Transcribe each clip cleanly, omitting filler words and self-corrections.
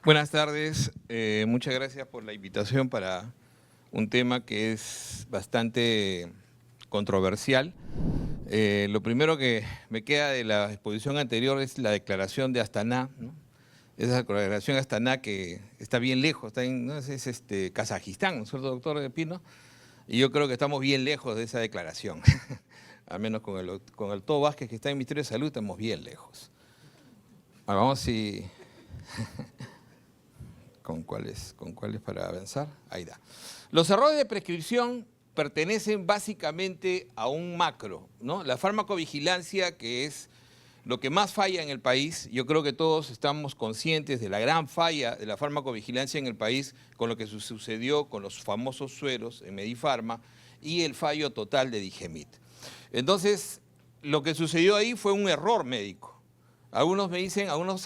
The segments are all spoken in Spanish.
Buenas tardes, muchas gracias por la invitación para un tema que es bastante controversial. Lo primero que me queda de la exposición anterior es la declaración de Astaná, ¿no? Esa declaración de Astaná que está bien lejos, está en, no sé, es Kazajistán, ¿no es cierto, doctor Pino? Y yo creo que estamos bien lejos de esa declaración. Al menos con el Todo Vázquez, que está en el Ministerio de Salud, estamos bien lejos. Ahora vamos si... ¿Con cuáles para avanzar? Ahí da. Los errores de prescripción pertenecen básicamente a un macro, ¿no? La farmacovigilancia, que es lo que más falla en el país. Yo creo que todos estamos conscientes de la gran falla de la farmacovigilancia en el país con lo que sucedió con los famosos sueros en Medifarma y el fallo total de Digemit. Entonces, lo que sucedió ahí fue un error médico. Algunos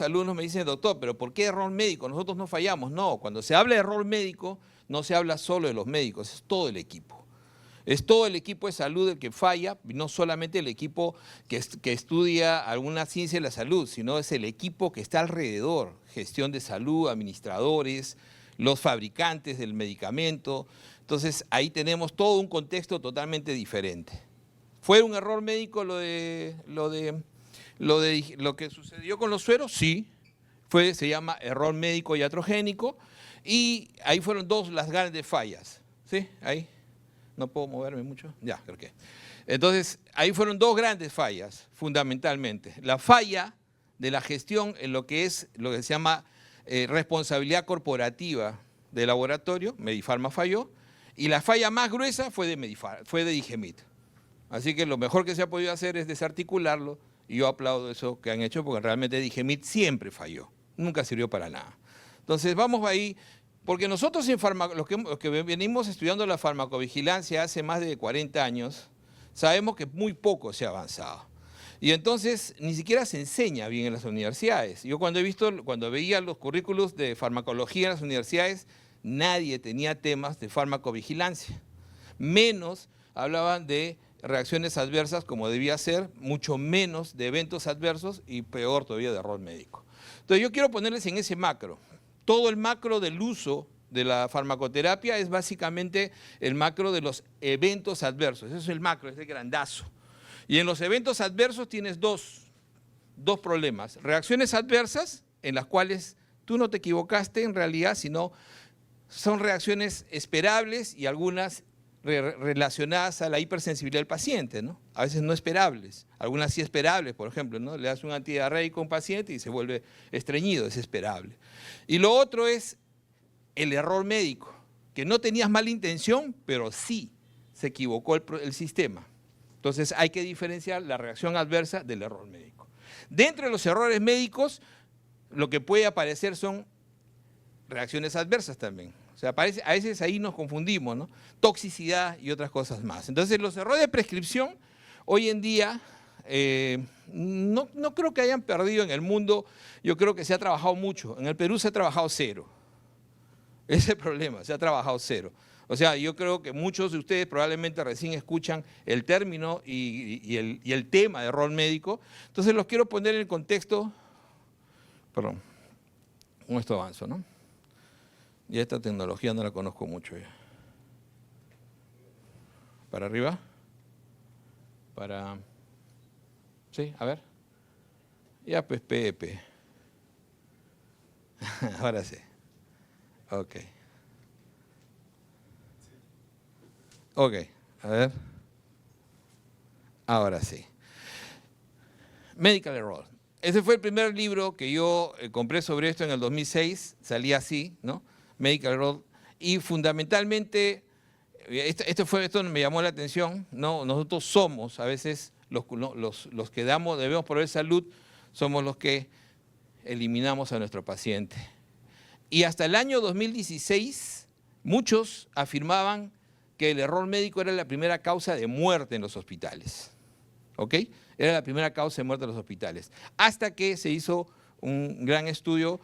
alumnos me dicen, doctor, ¿pero por qué error médico? Nosotros no fallamos. No, cuando se habla de error médico, no se habla solo de los médicos, es todo el equipo. Es todo el equipo de salud el que falla, no solamente el equipo que estudia alguna ciencia de la salud, sino es el equipo que está alrededor, gestión de salud, administradores, los fabricantes del medicamento. Entonces, ahí tenemos todo un contexto totalmente diferente. ¿Fue un error médico lo que sucedió con los sueros? Sí, se llama error médico iatrogénico, y ahí fueron las grandes fallas. ¿Sí? Ahí. No puedo moverme mucho. Ya, creo que. Entonces, ahí fueron dos grandes fallas, fundamentalmente. La falla de la gestión en lo que se llama responsabilidad corporativa del laboratorio, Medifarma falló, y la falla más gruesa fue de Digemit. Así que lo mejor que se ha podido hacer es desarticularlo, y yo aplaudo eso que han hecho porque realmente Digemit siempre falló, nunca sirvió para nada. Entonces vamos ahí, porque nosotros los que venimos estudiando la farmacovigilancia hace más de 40 años, sabemos que muy poco se ha avanzado. Y entonces ni siquiera se enseña bien en las universidades. Yo cuando veía los currículos de farmacología en las universidades, nadie tenía temas de farmacovigilancia. Menos hablaban de reacciones adversas como debía ser, mucho menos de eventos adversos y peor todavía de error médico. Entonces yo quiero ponerles en ese macro. Todo el macro del uso de la farmacoterapia es básicamente el macro de los eventos adversos. Ese es el macro, es el grandazo. Y en los eventos adversos tienes dos problemas. Reacciones adversas en las cuales tú no te equivocaste en realidad, sino son reacciones esperables y algunas relacionadas a la hipersensibilidad del paciente, ¿no? A veces no esperables, algunas sí esperables, por ejemplo, ¿no? Le das un antidiarreico a un paciente y se vuelve estreñido, es esperable. Y lo otro es el error médico, que no tenías mala intención, pero sí se equivocó el sistema. Entonces hay que diferenciar la reacción adversa del error médico. Dentro de los errores médicos, lo que puede aparecer son reacciones adversas también. O sea, a veces ahí nos confundimos, ¿no? Toxicidad y otras cosas más. Entonces, los errores de prescripción hoy en día no creo que hayan perdido en el mundo. Yo creo que se ha trabajado mucho. En el Perú se ha trabajado cero. Ese es el problema, se ha trabajado cero. O sea, yo creo que muchos de ustedes probablemente recién escuchan el término y el tema de error médico. Entonces, los quiero poner en el contexto. Perdón, con esto avanzo, ¿no? Ya esta tecnología no la conozco mucho ya. ¿Para arriba? Sí, a ver. Ya pues, Pepe. Ahora sí. Ok. Ok, a ver. Ahora sí. Medical Error. Ese fue el primer libro que yo compré sobre esto en el 2006. Salía así, ¿no? Medical Error, y fundamentalmente, esto me llamó la atención, ¿no? Nosotros somos, a veces, los que debemos proveer salud, somos los que eliminamos a nuestro paciente. Y hasta el año 2016, muchos afirmaban que el error médico era la primera causa de muerte en los hospitales, ¿ok? Era la primera causa de muerte en los hospitales, hasta que se hizo un gran estudio.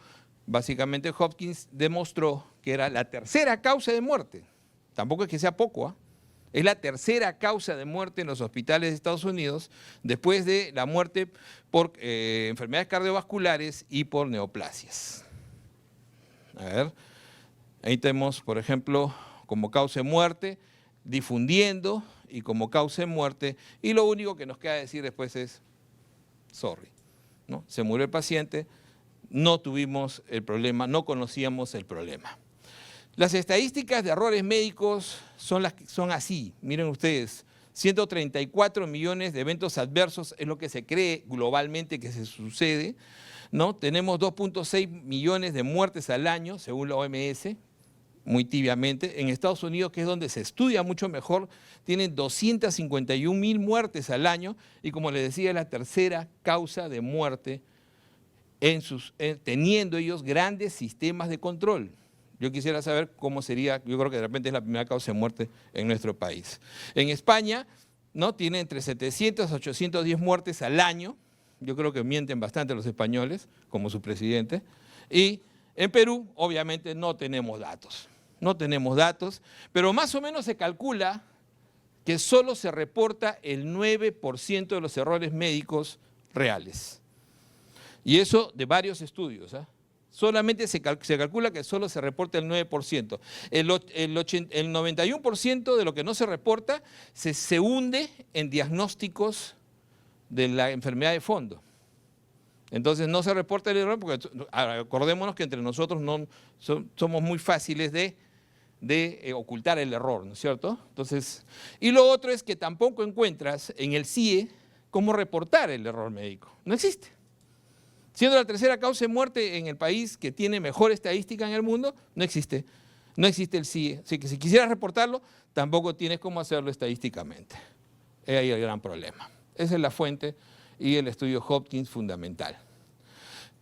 Básicamente Hopkins demostró que era la tercera causa de muerte. Tampoco es que sea poco, ¿eh? Es la tercera causa de muerte en los hospitales de Estados Unidos, después de la muerte por enfermedades cardiovasculares y por neoplasias. A ver, ahí tenemos, por ejemplo, como causa de muerte, difundiendo y como causa de muerte, y lo único que nos queda decir después es, sorry, ¿no? Se murió el paciente, no tuvimos el problema, no conocíamos el problema. Las estadísticas de errores médicos son así, miren ustedes, 134 millones de eventos adversos es lo que se cree globalmente que se sucede, ¿no? Tenemos 2.6 millones de muertes al año, según la OMS, muy tibiamente. En Estados Unidos, que es donde se estudia mucho mejor, tienen 251.000 muertes al año y, como les decía, es la tercera causa de muerte teniendo ellos grandes sistemas de control. Yo quisiera saber cómo sería, yo creo que de repente es la primera causa de muerte en nuestro país. En España, ¿no? Tiene entre 700 a 810 muertes al año, yo creo que mienten bastante los españoles, como su presidente, y en Perú obviamente no tenemos datos, pero más o menos se calcula que solo se reporta el 9% de los errores médicos reales. Y eso de varios estudios, ¿eh? Solamente se calcula que solo se reporta el 9%. El 91% de lo que no se reporta se hunde en diagnósticos de la enfermedad de fondo. Entonces no se reporta el error porque acordémonos que entre nosotros no somos muy fáciles de ocultar el error, ¿no es cierto? Entonces, y lo otro es que tampoco encuentras en el CIE cómo reportar el error médico. No existe. Siendo la tercera causa de muerte en el país que tiene mejor estadística en el mundo, no existe. No existe el CIE. Así que si quisieras reportarlo, tampoco tienes cómo hacerlo estadísticamente. Es ahí el gran problema. Esa es la fuente y el estudio Hopkins fundamental.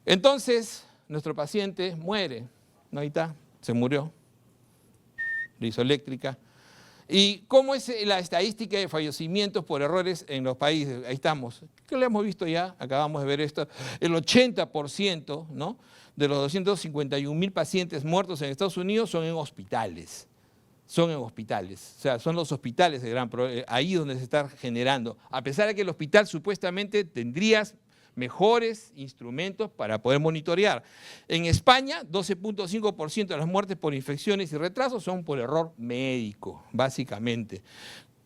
Entonces, nuestro paciente muere. ¿No? Ahí está, se murió. Le hizo eléctrica. ¿Y cómo es la estadística de fallecimientos por errores en los países? Ahí estamos. ¿Qué lo hemos visto ya? Acabamos de ver esto. El 80%, ¿no?, de los 251.000 pacientes muertos en Estados Unidos son en hospitales. Son en hospitales. O sea, son los hospitales de gran problema, ahí donde se está generando. A pesar de que el hospital supuestamente tendrías mejores instrumentos para poder monitorear. En España, 12.5% de las muertes por infecciones y retrasos son por error médico, básicamente.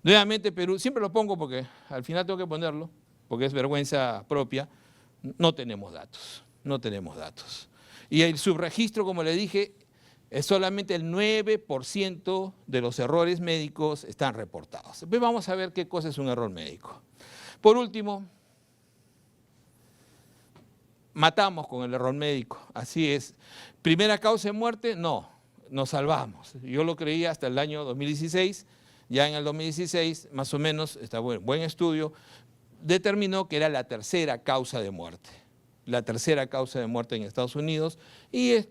Nuevamente Perú, siempre lo pongo porque al final tengo que ponerlo, porque es vergüenza propia, no tenemos datos. Y el subregistro, como le dije, es solamente el 9% de los errores médicos están reportados. Después vamos a ver qué cosa es un error médico. Por último, matamos con el error médico, así es. ¿Primera causa de muerte? No, nos salvamos. Yo lo creía hasta el año 2016, ya en el 2016, más o menos, está buen estudio, determinó que era la tercera causa de muerte. La tercera causa de muerte en Estados Unidos y es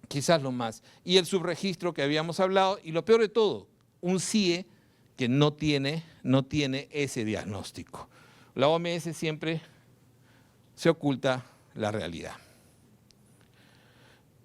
quizás lo más. Y el subregistro que habíamos hablado, y lo peor de todo, un CIE que no tiene ese diagnóstico. La OMS siempre se oculta la realidad.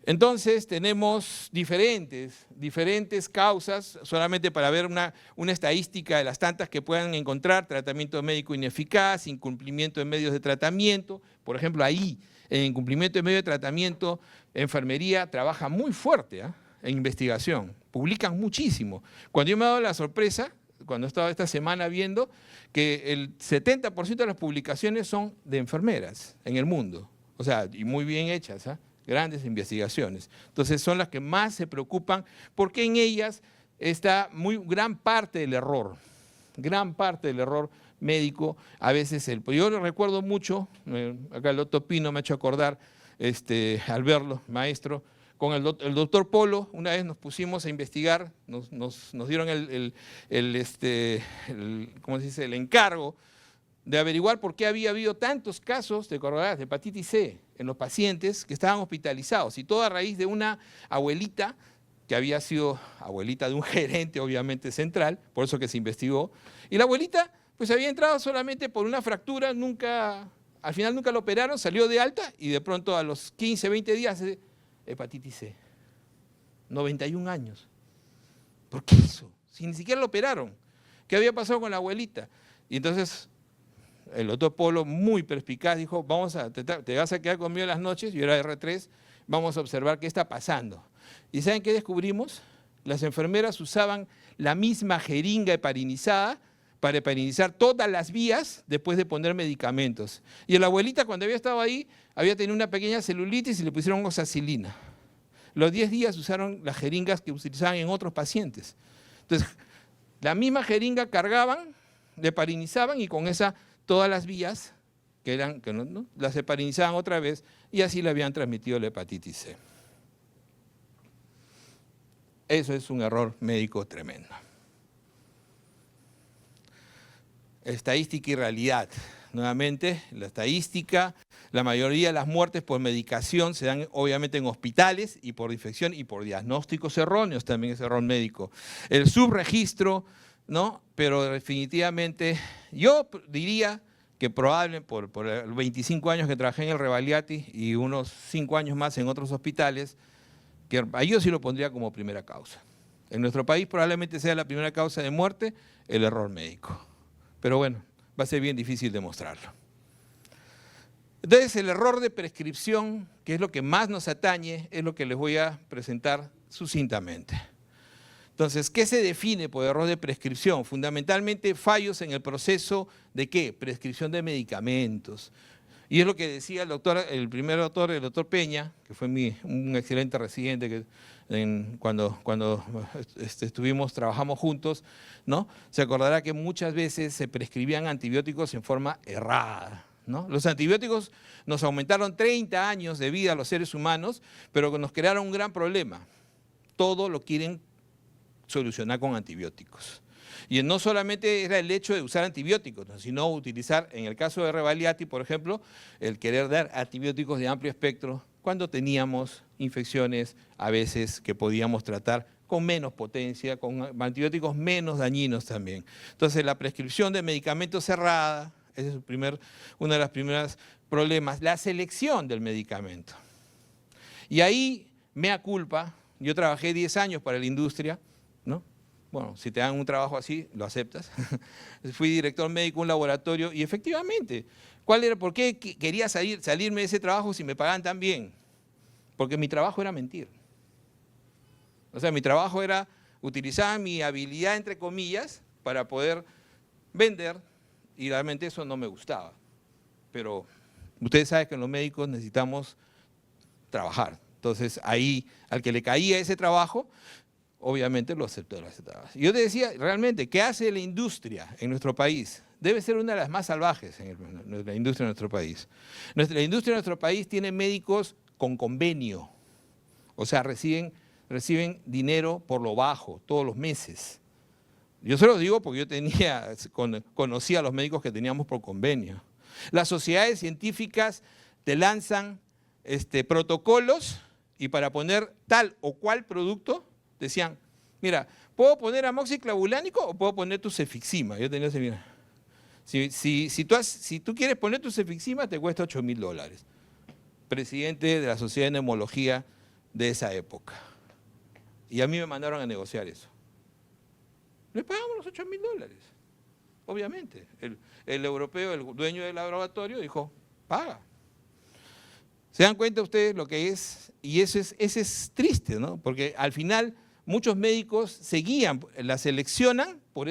Entonces tenemos diferentes causas, solamente para ver una estadística de las tantas que puedan encontrar: tratamiento médico ineficaz, incumplimiento de medios de tratamiento. Por ejemplo, ahí, en incumplimiento de medios de tratamiento, enfermería trabaja muy fuerte en investigación, publican muchísimo. Cuando yo me he dado la sorpresa, cuando he estado esta semana viendo que el 70% de las publicaciones son de enfermeras en el mundo. O sea, y muy bien hechas, grandes investigaciones. Entonces son las que más se preocupan porque en ellas está gran parte del error médico. A veces yo lo recuerdo mucho, acá el doctor Pino me ha hecho acordar, al verlo, maestro, con el doctor Polo, una vez nos pusimos a investigar, nos dieron ¿cómo se dice?, el encargo de averiguar por qué había habido tantos casos de coronavirus, de hepatitis C en los pacientes que estaban hospitalizados, y todo a raíz de una abuelita que había sido abuelita de un gerente, obviamente central, por eso que se investigó, y la abuelita pues había entrado solamente por una fractura, al final nunca la operaron, salió de alta y de pronto a los 15, 20 días hepatitis C, 91 años. ¿Por qué eso? Si ni siquiera la operaron. ¿Qué había pasado con la abuelita? Y entonces el doctor Polo, muy perspicaz, dijo: te vas a quedar conmigo en las noches, yo era R3, vamos a observar qué está pasando. ¿Y saben qué descubrimos? Las enfermeras usaban la misma jeringa heparinizada para heparinizar todas las vías después de poner medicamentos. Y la abuelita, cuando había estado ahí, había tenido una pequeña celulitis y le pusieron oxacilina. Los 10 días usaron las jeringas que utilizaban en otros pacientes. Entonces, la misma jeringa cargaban, le heparinizaban y con esa todas las vías ¿no? Las heparinizaban otra vez y así le habían transmitido la hepatitis C. Eso es un error médico tremendo. Estadística y realidad. Nuevamente, la estadística, la mayoría de las muertes por medicación se dan obviamente en hospitales y por infección y por diagnósticos erróneos, también es error médico. El subregistro, ¿no? Pero definitivamente yo diría que probablemente por 25 años que trabajé en el Rebagliati y unos 5 años más en otros hospitales, que ahí yo sí lo pondría como primera causa. En nuestro país probablemente sea la primera causa de muerte el error médico. Pero bueno, va a ser bien difícil demostrarlo. Entonces, el error de prescripción, que es lo que más nos atañe, es lo que les voy a presentar sucintamente. Entonces, ¿qué se define por error de prescripción? Fundamentalmente fallos en el proceso de ¿qué? Prescripción de medicamentos. Y es lo que decía el primer doctor, el doctor Peña, que fue un excelente residente cuando trabajamos juntos, ¿no? Se acordará que muchas veces se prescribían antibióticos en forma errada, ¿no? Los antibióticos nos aumentaron 30 años de vida a los seres humanos, pero nos crearon un gran problema. Todo lo quieren solucionar con antibióticos. Y no solamente era el hecho de usar antibióticos, sino utilizar, en el caso de Rebagliati, por ejemplo, el querer dar antibióticos de amplio espectro cuando teníamos infecciones a veces que podíamos tratar con menos potencia, con antibióticos menos dañinos también. Entonces, la prescripción de medicamentos cerrada, ese es uno de los primeros problemas, la selección del medicamento. Y ahí, mea culpa, yo trabajé 10 años para la industria, ¿no? Bueno, si te dan un trabajo así, lo aceptas. Fui director médico de un laboratorio y efectivamente, ¿por qué quería salirme de ese trabajo si me pagaban tan bien? Porque mi trabajo era mentir. O sea, mi trabajo era utilizar mi habilidad, entre comillas, para poder vender y realmente eso no me gustaba. Pero ustedes saben que los médicos necesitamos trabajar. Entonces, ahí, al que le caía ese trabajo, obviamente lo aceptaba. Yo te decía, realmente, ¿qué hace la industria en nuestro país? Debe ser una de las más salvajes en la industria de nuestro país. La industria de nuestro país tiene médicos con convenio, o sea, reciben dinero por lo bajo todos los meses. Yo se los digo porque yo conocía a los médicos que teníamos por convenio. Las sociedades científicas te lanzan protocolos y para poner tal o cual producto, decían, mira, ¿puedo poner amoxiclavulánico o puedo poner tu cefixima? Yo tenía ese, mira, si tú quieres poner tu cefixima te cuesta $8.000. Presidente de la Sociedad de Neumología de esa época. Y a mí me mandaron a negociar eso. Le pagamos los $8.000, obviamente. El europeo, el dueño del laboratorio, dijo, paga. ¿Se dan cuenta ustedes lo que es? Y ese es triste, ¿no? Porque al final muchos médicos la seleccionan por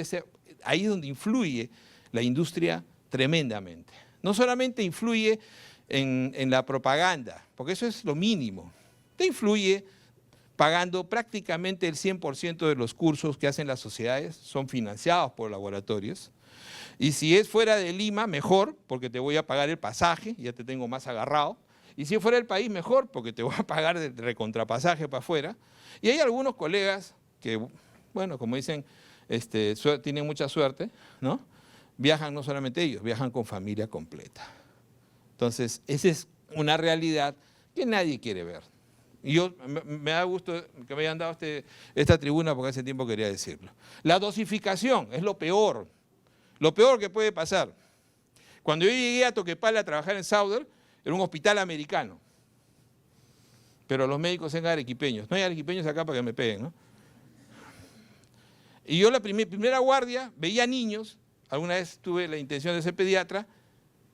ahí es donde influye la industria tremendamente. No solamente influye en la propaganda, porque eso es lo mínimo. Te influye pagando prácticamente el 100% de los cursos que hacen las sociedades, son financiados por laboratorios. Y si es fuera de Lima, mejor, porque te voy a pagar el pasaje, ya te tengo más agarrado. Y si es fuera del país, mejor, porque te voy a pagar de recontrapasaje para afuera. Y hay algunos colegas que, bueno, como dicen, tienen mucha suerte, ¿no? Viajan no solamente ellos, viajan con familia completa. Entonces, esa es una realidad que nadie quiere ver. Y me da gusto que me hayan dado esta tribuna porque hace tiempo quería decirlo. La dosificación es lo peor que puede pasar. Cuando yo llegué a Toquepala a trabajar en Sauder, era un hospital americano, pero los médicos eran arequipeños. No hay arequipeños acá para que me peguen, ¿no? Y yo la primera guardia veía niños, alguna vez tuve la intención de ser pediatra,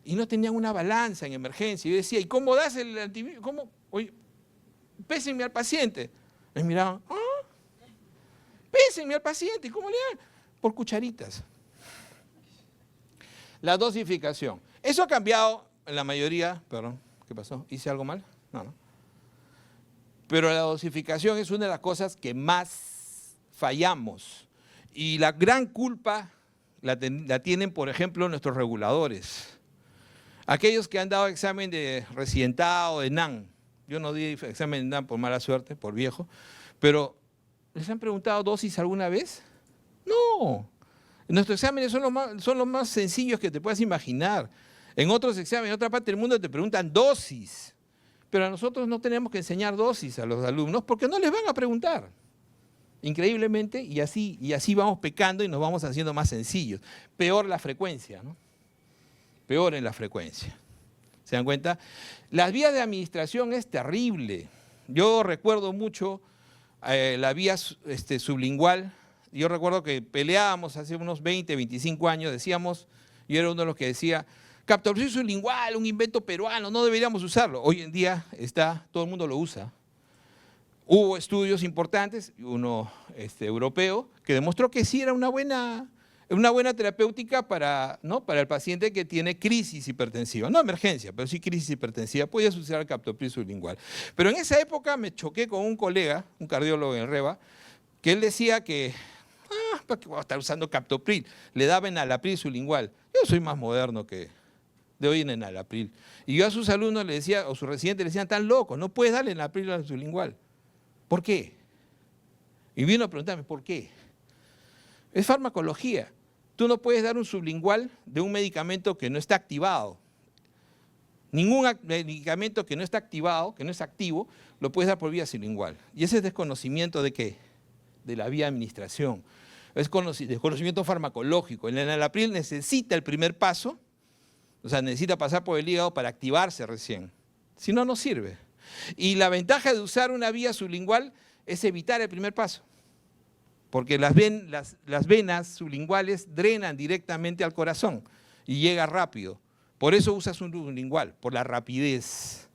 y no tenían una balanza en emergencia. Yo decía, ¿y cómo das el antibiótico? Oye, pésenme al paciente. Y miraban, pésenme al paciente, ¿cómo le dan? Por cucharitas. La dosificación. Eso ha cambiado en la mayoría, perdón, ¿qué pasó? ¿Hice algo mal? No. Pero la dosificación es una de las cosas que más fallamos. Y la gran culpa la tienen, por ejemplo, nuestros reguladores. Aquellos que han dado examen de residentado, de NAN. Yo no di examen de NAN por mala suerte, por viejo. Pero, ¿les han preguntado dosis alguna vez? No. Nuestros exámenes son los más sencillos que te puedas imaginar. En otros exámenes, en otra parte del mundo te preguntan dosis. Pero a nosotros no tenemos que enseñar dosis a los alumnos porque no les van a preguntar. Increíblemente, y así vamos pecando y nos vamos haciendo más sencillos. Peor la frecuencia, ¿no? Peor en la frecuencia. ¿Se dan cuenta? Las vías de administración es terrible. Yo recuerdo mucho la vía sublingual. Yo recuerdo que peleábamos hace unos 20, 25 años, decíamos, yo era uno de los que decía, captopril sublingual, un invento peruano, no deberíamos usarlo. Hoy en día todo el mundo lo usa. Hubo estudios importantes, uno europeo, que demostró que sí era una buena terapéutica para el paciente que tiene crisis hipertensiva. No emergencia, pero sí crisis hipertensiva. Podías usar el captopril sublingual. Pero en esa época me choqué con un colega, un cardiólogo en REVA, que él decía que, ¿para qué voy a estar usando captopril? Le daba enalapril sublingual. Yo soy más moderno que de hoy en enalapril. Y yo a sus alumnos le decía, o sus residentes le decían, tan locos, no puedes darle enalapril sublingual. ¿Por qué? Y vino a preguntarme, ¿por qué? Es farmacología. Tú no puedes dar un sublingual de un medicamento que no está activado. Ningún medicamento que no está activado, que no es activo, lo puedes dar por vía sublingual. Y ese es desconocimiento de ¿qué? De la vía de administración. Es desconocimiento farmacológico. El enalapril necesita el primer paso, o sea, necesita pasar por el hígado para activarse recién. Si no, no sirve. Y la ventaja de usar una vía sublingual es evitar el primer paso. Porque las venas sublinguales drenan directamente al corazón y llega rápido. Por eso usas un sublingual, por la rapidez.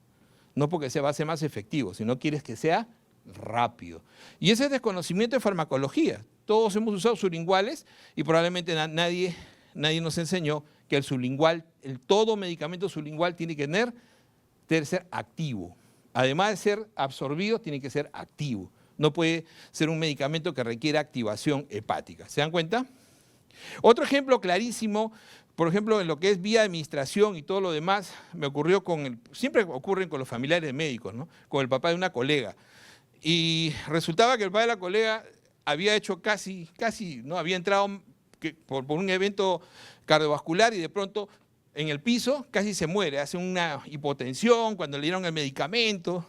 No porque va a ser más efectivo, sino quieres que sea rápido. Y ese es desconocimiento de farmacología. Todos hemos usado sublinguales y probablemente nadie nos enseñó que el sublingual, todo medicamento sublingual tiene que ser activo. Además de ser absorbido, tiene que ser activo. No puede ser un medicamento que requiera activación hepática. ¿Se dan cuenta? Otro ejemplo clarísimo, por ejemplo, en lo que es vía de administración y todo lo demás, me ocurrió siempre ocurren con los familiares médicos, ¿no? Con el papá de una colega. Y resultaba que el papá de la colega había hecho no había entrado por un evento cardiovascular y de pronto en el piso casi se muere, hace una hipotensión cuando le dieron el medicamento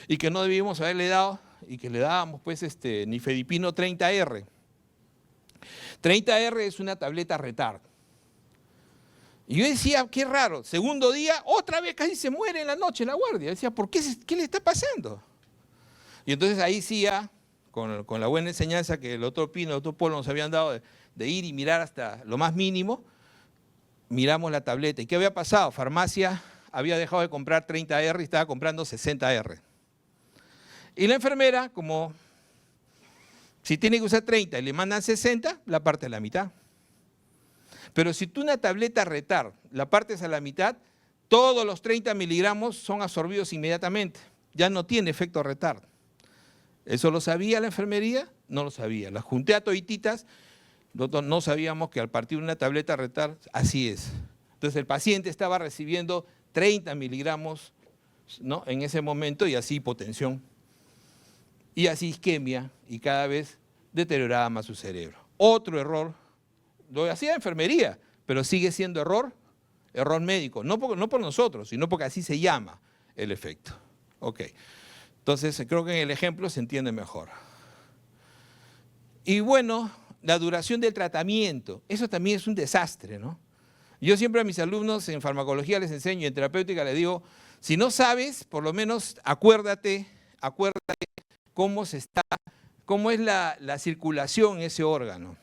y que no debíamos haberle dado y que le dábamos pues nifedipino 30R. 30R es una tableta retard. Y yo decía, qué raro, segundo día, otra vez casi se muere en la noche en la guardia. Yo decía, ¿por qué? ¿Qué le está pasando? Y entonces ahí sí ya, con la buena enseñanza que el doctor Pino, el doctor Polo nos habían dado de ir y mirar hasta lo más mínimo, miramos la tableta. ¿Y qué había pasado? Farmacia había dejado de comprar 30R y estaba comprando 60R. Y la enfermera, como si tiene que usar 30 y le mandan 60, la parte a la mitad. Pero si tú una tableta retard la partes a la mitad, todos los 30 miligramos son absorbidos inmediatamente. Ya no tiene efecto retard. ¿Eso lo sabía la enfermería? No lo sabía. Las junté a todititas, no sabíamos que al partir una tableta retard, así es. Entonces el paciente estaba recibiendo 30 miligramos, ¿no?, en ese momento y así hipotensión. Y así isquemia y cada vez deterioraba más su cerebro. Otro error, lo hacía enfermería, pero sigue siendo error médico, no por nosotros, sino porque así se llama el efecto. Ok, entonces creo que en el ejemplo se entiende mejor. Y bueno, la duración del tratamiento, eso también es un desastre, ¿no? Yo siempre a mis alumnos en farmacología les enseño y en terapéutica les digo, si no sabes, por lo menos acuérdate cómo es la circulación en ese órgano.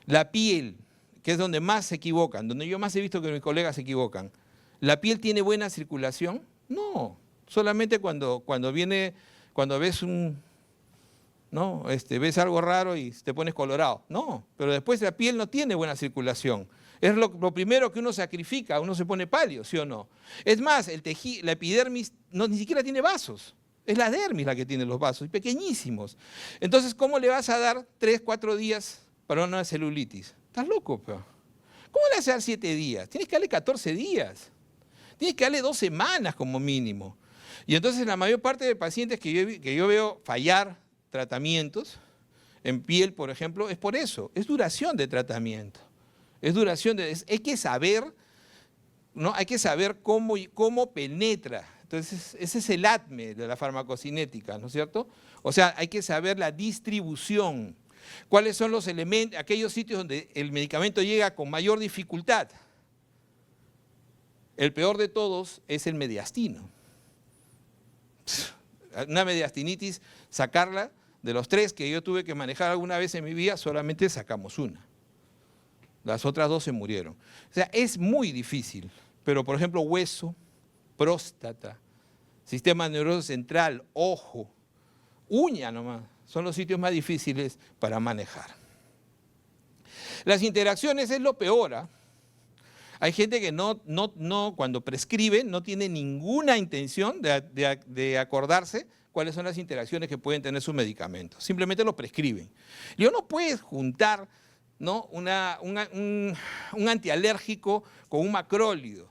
La piel, que es donde más se equivocan, donde yo más he visto que mis colegas se equivocan. ¿La piel tiene buena circulación? No, solamente cuando cuando ves ¿no? Ves algo raro y te pones colorado. No, pero después la piel no tiene buena circulación. Es lo primero que uno sacrifica, uno se pone pálido, ¿sí o no? Es más, la epidermis ni siquiera tiene vasos. Es la dermis la que tiene los vasos, y pequeñísimos. Entonces, ¿cómo le vas a dar 3, 4 días para una celulitis? ¿Estás loco, pero? ¿Cómo le vas a dar 7 días? Tienes que darle 14 días. Tienes que darle 2 semanas como mínimo. Y entonces la mayor parte de pacientes que yo veo fallar tratamientos en piel, por ejemplo, es por eso. Es duración de tratamiento. Es duración hay que saber, ¿no? Hay que saber cómo penetra. Entonces, ese es el ADME de la farmacocinética, ¿no es cierto? O sea, hay que saber la distribución. ¿Cuáles son los elementos, aquellos sitios donde el medicamento llega con mayor dificultad? El peor de todos es el mediastino. Una mediastinitis, sacarla, de los 3 que yo tuve que manejar alguna vez en mi vida, solamente sacamos una. Las otras 2 se murieron. O sea, es muy difícil, pero por ejemplo hueso, próstata, sistema nervioso central, ojo, uña nomás, son los sitios más difíciles para manejar. Las interacciones es lo peor, ¿eh? Hay gente que cuando prescribe no tiene ninguna intención de acordarse cuáles son las interacciones que pueden tener sus medicamentos. Simplemente lo prescriben. Y no puedes juntar, ¿no? un antialérgico con un macrólido.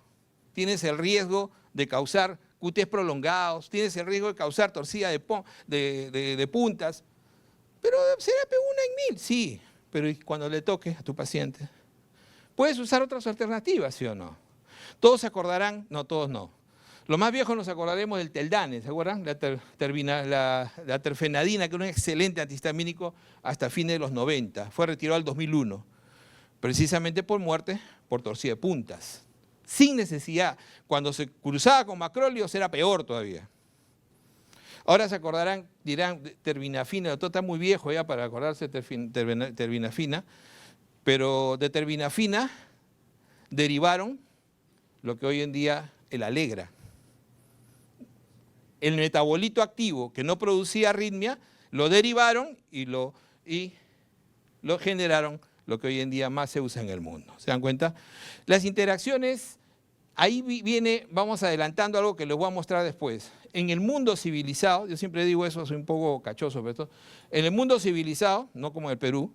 Tienes el riesgo de causar QTs prolongados, tienes el riesgo de causar torcida de puntas. Pero será una en 1000, sí, pero ¿y cuando le toque a tu paciente? Puedes usar otras alternativas, ¿sí o no? Todos se acordarán, no, todos no. Los más viejos nos acordaremos del Teldane, ¿se acuerdan? La terfenadina, que era un excelente antihistamínico hasta fines de los 90. Fue retirado al 2001, precisamente por muerte por torcida de puntas. Sin necesidad. Cuando se cruzaba con macrólidos era peor todavía. Ahora se acordarán, dirán, terbinafina, el doctor está muy viejo ya para acordarse de terbinafina, pero de terbinafina derivaron lo que hoy en día el Alegra. El metabolito activo que no producía arritmia, lo derivaron y lo generaron lo que hoy en día más se usa en el mundo. ¿Se dan cuenta? Las interacciones, ahí viene, vamos adelantando algo que les voy a mostrar después. En el mundo civilizado, yo siempre digo eso, soy un poco cachoso, pero en el mundo civilizado, no como en el Perú,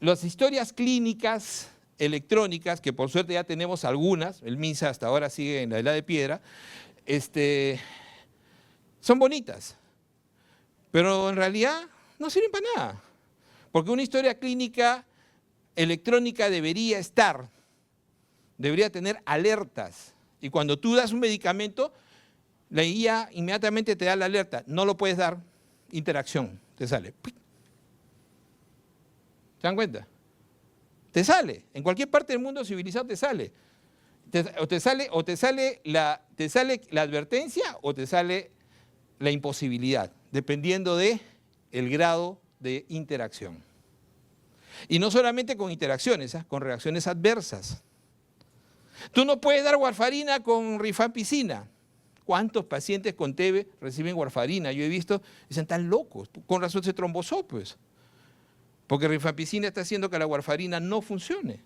las historias clínicas electrónicas, que por suerte ya tenemos algunas, el MINSA hasta ahora sigue en la edad de piedra, son bonitas, pero en realidad no sirven para nada, porque una historia clínica electrónica debería tener alertas, y cuando tú das un medicamento, la guía inmediatamente te da la alerta, no lo puedes dar, interacción, te sale. ¿Se dan cuenta? Te sale, en cualquier parte del mundo civilizado te sale. Te sale la advertencia o te sale la imposibilidad, dependiendo del grado de interacción. Y no solamente con interacciones, con reacciones adversas. Tú no puedes dar warfarina con rifampicina. ¿Cuántos pacientes con TB reciben warfarina? Yo he visto, dicen, tan locos, con razón se trombosó, pues. Porque rifampicina está haciendo que la warfarina no funcione,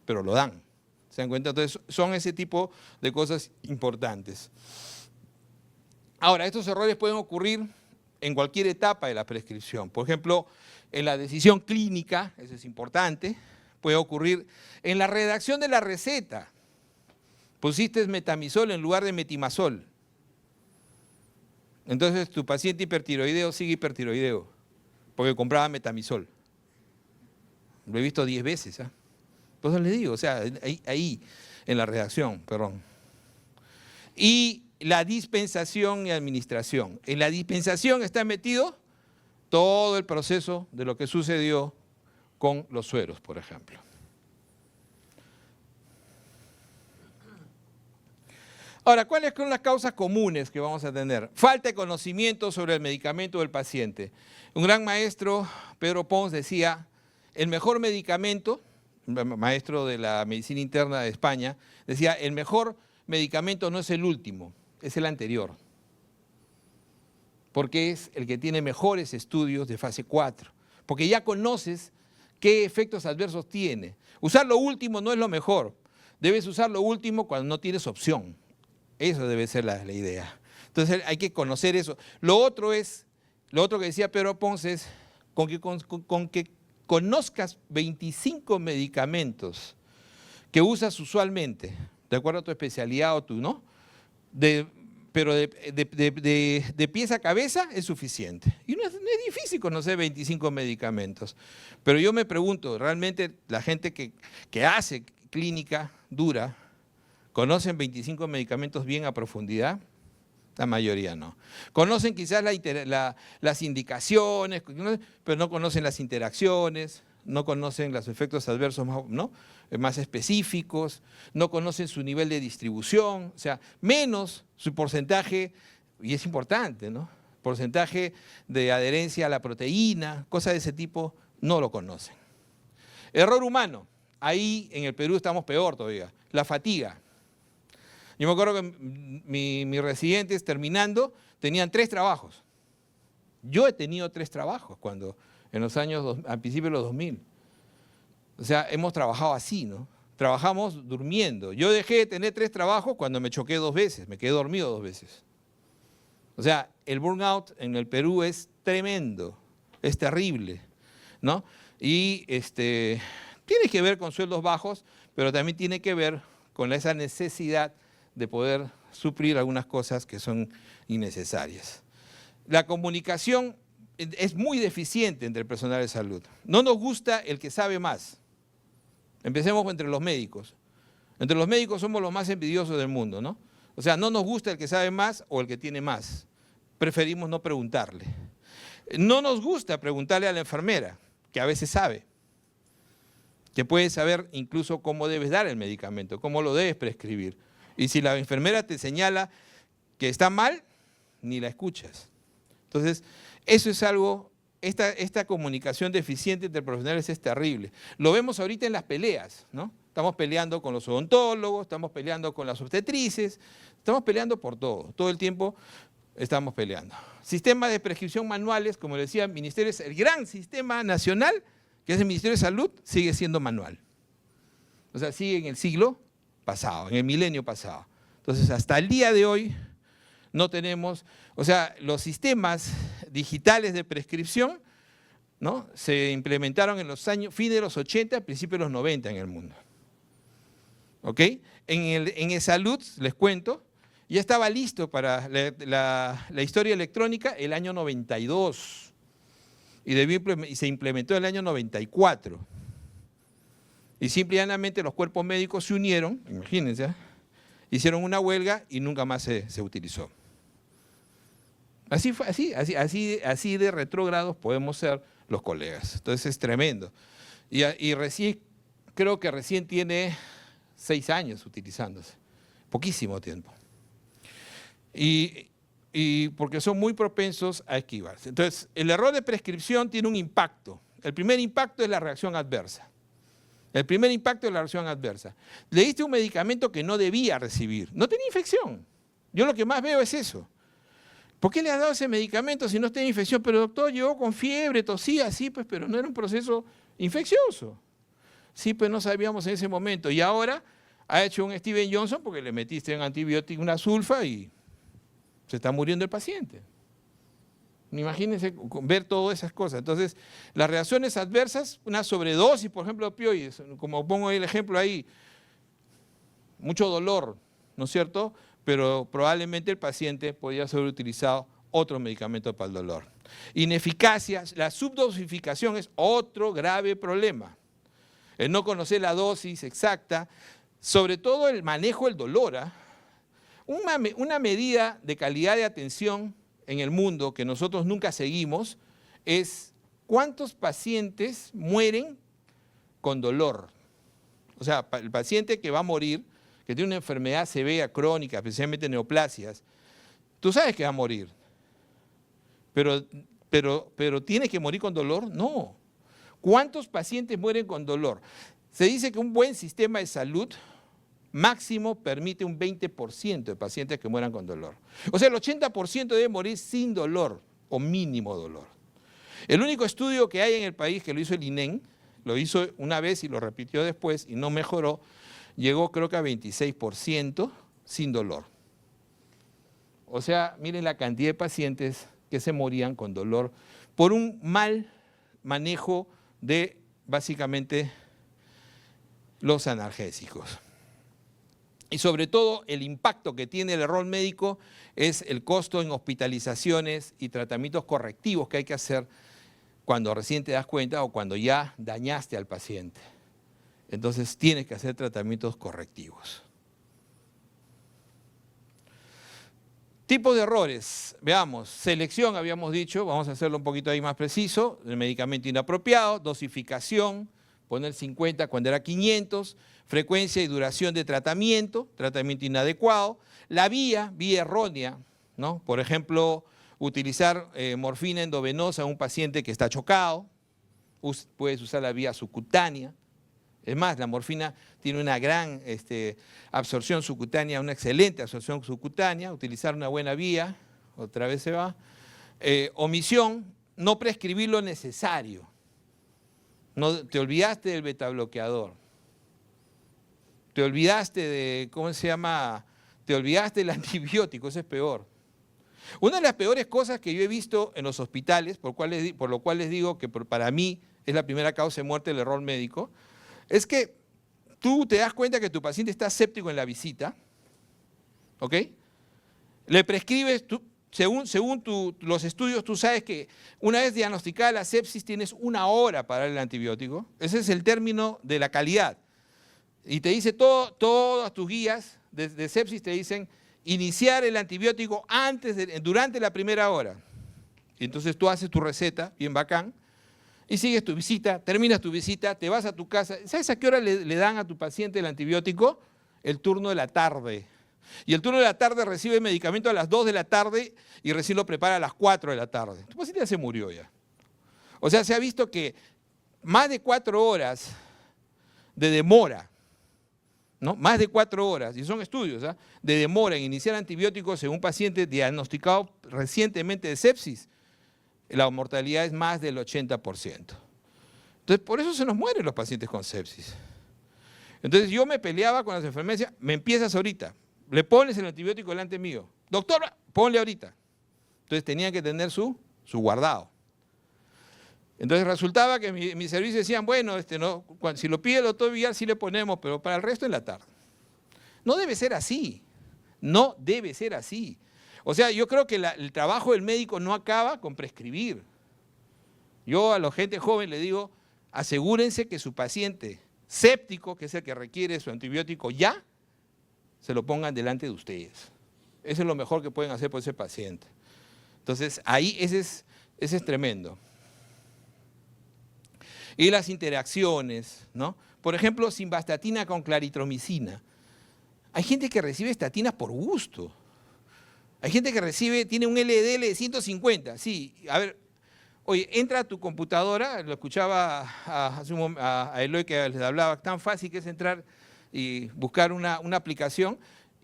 pero lo dan. ¿Se dan cuenta? Entonces, son ese tipo de cosas importantes. Ahora, estos errores pueden ocurrir en cualquier etapa de la prescripción. Por ejemplo, en la decisión clínica, eso es importante, puede ocurrir en la redacción de la receta. Pusiste metamizol en lugar de metimazol. Entonces, tu paciente hipertiroideo sigue hipertiroideo, porque compraba metamizol. Lo he visto 10 veces. Por eso les digo, o sea, ahí en la redacción, perdón. Y la dispensación y administración. En la dispensación está metido todo el proceso de lo que sucedió con los sueros, por ejemplo. Ahora, ¿cuáles son las causas comunes que vamos a tener? Falta de conocimiento sobre el medicamento del paciente. Un gran maestro, Pedro Pons, decía, el mejor medicamento, maestro de la medicina interna de España, decía, el mejor medicamento no es el último, es el anterior. porque es el que tiene mejores estudios de fase 4, porque ya conoces qué efectos adversos tiene. Usar lo último no es lo mejor, debes usar lo último cuando no tienes opción. Eso debe ser la idea. Entonces hay que conocer eso. Lo otro que decía Pedro Ponce es con que conozcas 25 medicamentos que usas usualmente, de acuerdo a tu especialidad o tú, ¿no? Pero de pies a cabeza es suficiente. Y no es difícil conocer 25 medicamentos. Pero yo me pregunto, ¿realmente la gente que hace clínica dura conocen 25 medicamentos bien a profundidad? La mayoría no. Conocen quizás las indicaciones, pero no conocen las interacciones, no conocen los efectos adversos más específicos, no conocen su nivel de distribución, o sea, menos su porcentaje, y es importante, ¿no? Porcentaje de adherencia a la proteína, cosas de ese tipo, no lo conocen. Error humano, ahí en el Perú estamos peor todavía, la fatiga. Yo me acuerdo que mis residentes terminando tenían 3 trabajos. Yo he tenido 3 trabajos en los años, al principio de los 2000. O sea, hemos trabajado así, ¿no? Trabajamos durmiendo. Yo dejé de tener 3 trabajos cuando me choqué 2 veces, me quedé dormido 2 veces. O sea, el burnout en el Perú es tremendo, es terrible, ¿no? Y tiene que ver con sueldos bajos, pero también tiene que ver con esa necesidad de poder suplir algunas cosas que son innecesarias. La comunicación es muy deficiente entre el personal de salud. No nos gusta el que sabe más. Empecemos entre los médicos. Entre los médicos somos los más envidiosos del mundo, ¿no? O sea, no nos gusta el que sabe más o el que tiene más. Preferimos no preguntarle. No nos gusta preguntarle a la enfermera, que a veces sabe, que puede saber incluso cómo debes dar el medicamento, cómo lo debes prescribir. Y si la enfermera te señala que está mal, ni la escuchas. Entonces, eso es algo, esta comunicación deficiente entre profesionales es terrible. Lo vemos ahorita en las peleas, ¿no? Estamos peleando con los odontólogos, estamos peleando con las obstetrices, estamos peleando por todo el tiempo estamos peleando. Sistemas de prescripción manuales, como decía el Ministerio, el gran sistema nacional, que es el Ministerio de Salud, sigue siendo manual. O sea, sigue en el siglo pasado, en el milenio pasado. Entonces, hasta el día de hoy no tenemos, o sea, los sistemas digitales de prescripción, ¿no?, se implementaron en los años, fines de los 80, principios de los 90 en el mundo. ¿Ok? En el salud, les cuento, ya estaba listo para la historia electrónica el año 92 y se implementó el año 94. Y simplemente los cuerpos médicos se unieron, imagínense, hicieron una huelga y nunca más se utilizó. Así fue, así de retrógrados podemos ser los colegas. Entonces es tremendo. Y recién, creo que recién tiene 6 años utilizándose, poquísimo tiempo. Y porque son muy propensos a esquivarse. Entonces, el error de prescripción tiene un impacto. El primer impacto es la reacción adversa. El primer impacto es la reacción adversa. Le diste un medicamento que no debía recibir. No tenía infección. Yo lo que más veo es eso. ¿Por qué le has dado ese medicamento si no tenía infección? Pero doctor, llegó con fiebre, tosía, sí, pues, pero no era un proceso infeccioso. Sí, pues no sabíamos en ese momento. Y ahora ha hecho un Steven Johnson porque le metiste un antibiótico, una sulfa y se está muriendo el paciente. Imagínense ver todas esas cosas. Entonces, las reacciones adversas, una sobredosis, por ejemplo, de opioides, como pongo el ejemplo ahí, mucho dolor, ¿no es cierto?, pero probablemente el paciente podría haber utilizado otro medicamento para el dolor. Ineficacia, la subdosificación es otro grave problema. El no conocer la dosis exacta, sobre todo el manejo del dolor. Una medida de calidad de atención en el mundo que nosotros nunca seguimos es cuántos pacientes mueren con dolor. O sea, el paciente que va a morir, que tiene una enfermedad severa, crónica, especialmente neoplasias, tú sabes que va a morir, pero ¿tiene que morir con dolor? No. ¿Cuántos pacientes mueren con dolor? Se dice que un buen sistema de salud máximo permite un 20% de pacientes que mueran con dolor. O sea, el 80% debe morir sin dolor. o mínimo dolor. El único estudio que hay en el país que lo hizo el INEM, lo hizo una vez y lo repitió después y no mejoró, llegó creo que a 26% sin dolor. O sea, miren la cantidad de pacientes que se morían con dolor por un mal manejo de básicamente los analgésicos. Y sobre todo el impacto que tiene el error médico es el costo en hospitalizaciones y tratamientos correctivos que hay que hacer cuando recién te das cuenta o cuando ya dañaste al paciente. Entonces tienes que hacer tratamientos correctivos. Tipos de errores, veamos, selección habíamos dicho, vamos a hacerlo un poquito ahí más preciso, el medicamento inapropiado, dosificación, poner 50 cuando era 500, frecuencia y duración de tratamiento, tratamiento inadecuado, la vía errónea, ¿no? Por ejemplo, utilizar morfina endovenosa en un paciente que está chocado, puedes usar la vía subcutánea. Es más, la morfina tiene una gran absorción subcutánea, una excelente absorción subcutánea, utilizar una buena vía, otra vez se va. Omisión, no prescribir lo necesario. No, te olvidaste del betabloqueador. Te olvidaste de, ¿cómo se llama? Te olvidaste del antibiótico, eso es peor. Una de las peores cosas que yo he visto en los hospitales, por lo cual les digo que para mí es la primera causa de muerte del error médico, es que tú te das cuenta que tu paciente está séptico en la visita, ¿ok? Le prescribes, según los estudios, tú sabes que una vez diagnosticada la sepsis tienes 1 hora para dar el antibiótico. Ese es el término de la calidad. Y te dice todas tus guías de sepsis te dicen iniciar el antibiótico durante la primera hora. Y entonces tú haces tu receta, bien bacán, y sigues tu visita, terminas tu visita, te vas a tu casa. ¿Sabes a qué hora le dan a tu paciente el antibiótico? El turno de la tarde. Y el turno de la tarde recibe el medicamento a las 2 de la tarde y recién lo prepara a las 4 de la tarde. Tu paciente ya se murió ya. O sea, se ha visto que más de 4 horas de demora, ¿no? Más de 4 horas, y son estudios, ¿eh? De demora en iniciar antibióticos en un paciente diagnosticado recientemente de sepsis, la mortalidad es más del 80%. Entonces, por eso se nos mueren los pacientes con sepsis. Entonces, yo me peleaba con las enfermeras, decía, me empiezas ahorita, le pones el antibiótico delante mío. Doctor, ponle ahorita. Entonces, tenían que tener su guardado. Entonces, resultaba que mi servicio decían, bueno, si lo pide el doctor Villar, sí le ponemos, pero para el resto en la tarde. No debe ser así. No debe ser así. O sea, yo creo que el trabajo del médico no acaba con prescribir. Yo a la gente joven le digo, asegúrense que su paciente séptico, que es el que requiere su antibiótico ya, se lo pongan delante de ustedes. Eso es lo mejor que pueden hacer por ese paciente. Entonces, ahí ese es tremendo. Y las interacciones, ¿no? Por ejemplo, simvastatina con claritromicina. Hay gente que recibe estatinas por gusto. Hay gente que tiene un LDL de 150, sí, a ver, oye, entra a tu computadora, lo escuchaba a Eloy que les hablaba, tan fácil que es entrar y buscar una aplicación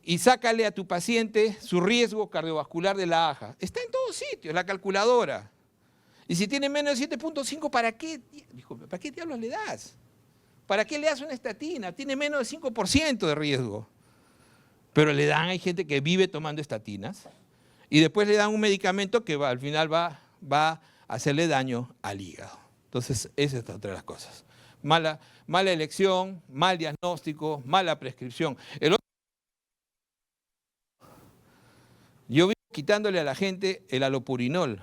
y sácale a tu paciente su riesgo cardiovascular de la AJA. Está en todos sitios, la calculadora. Y si tiene menos de 7.5, ¿para qué diablos le das? ¿Para qué le das una estatina? Tiene menos de 5% de riesgo. Pero hay gente que vive tomando estatinas y después le dan un medicamento que al final va a hacerle daño al hígado. Entonces, esa es otra de las cosas. Mala elección, mal diagnóstico, mala prescripción. Yo vivo quitándole a la gente el alopurinol.